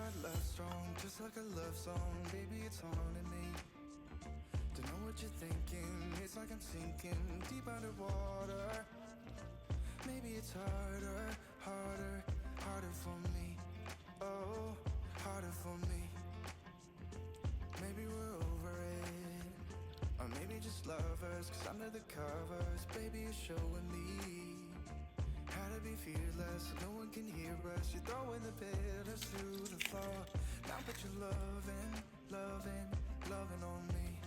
our love strong, just like a love song, baby, it's haunting me. Don't know what you're thinking, it's like I'm sinking deep underwater. Maybe it's harder, harder, harder for me. Oh, harder for me. Maybe we're over it, or maybe just lovers, cause under the covers, baby, you're showing me how to be fearless, so no one can hear us. You're throwing the pillars through the floor. Now put your loving, loving, loving on me.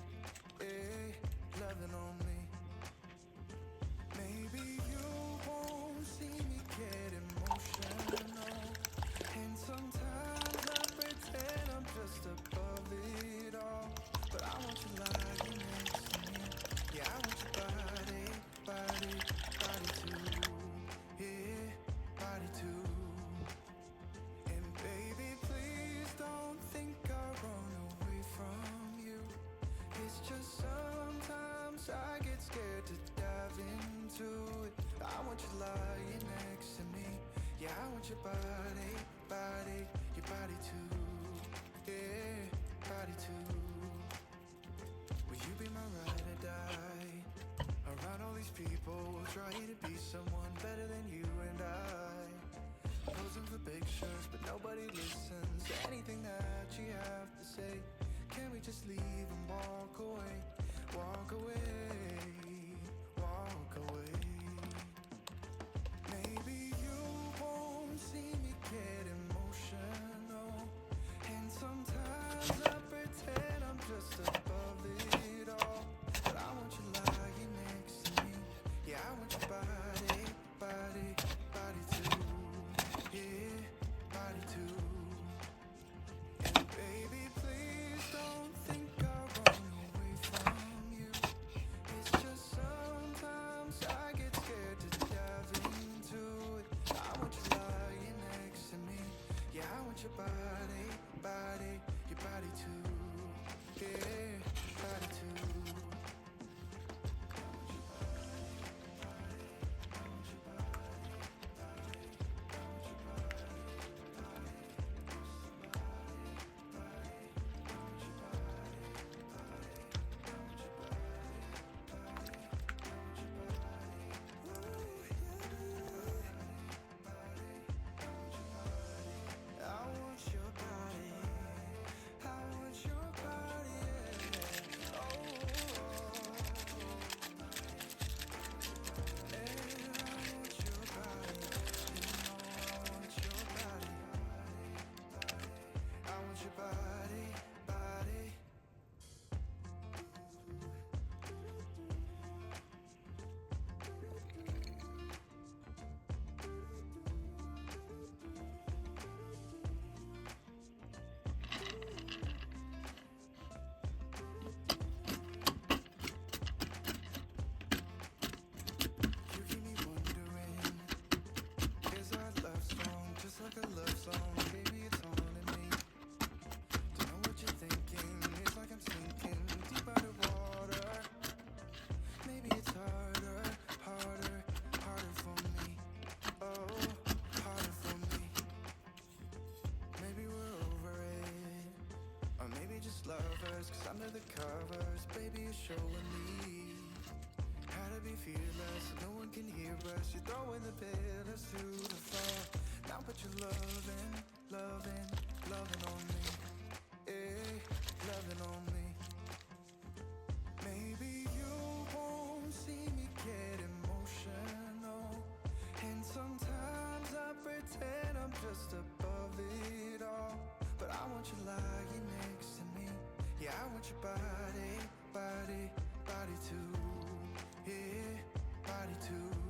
Yeah, loving on me. Maybe you won't see me get emotional, and sometimes I pretend I'm just above it all. But I want you lying next to me. Yeah, I want your body, body, body too. Yeah, body too. And baby, please don't think I'll run away from you. It's just sometimes I get scared to dive into it. I want you lying next to me. Yeah, I want your body, body, your body too. Yeah, body too. Will you be my ride or die? Around all these people, we'll try to be someone better than you and I. Posing for pictures, but nobody listens to anything that you have to say. Can we just leave and walk away? Walk away, walk away. Maybe you won't see me get emotional, and sometimes I pretend I'm just above it all. But I want you lying next to me. Yeah, I want your body, body, body too. Yeah, body too. And baby, please don't think I'll run away from you. It's just sometimes I get scared to dive into it. I want you lying next to me. Yeah, I want your body, body, your body too. Yeah, body too. I want your body, I want your body, yeah. Oh, yeah, I want your body, I want your body, I want your body, body. You keep me wondering, is our love strong, just like a love song, baby, it's haunting me. Don't know what you're thinking, it's like I'm sinking deep underwater. Maybe it's harder, harder, harder for me. Oh, harder for me. Maybe we're over it, or maybe just lovers, cause under the covers, baby, you're showing me how to be fearless, so no one can hear us. You're throwing the pillars through the floor. Now put your loving, loving, loving on me. Yeah, loving on me. Maybe you won't see me get emotional, and sometimes I pretend I'm just above it all. But I want you lying next to me. Yeah, I want your body, body, body too. Yeah, body too.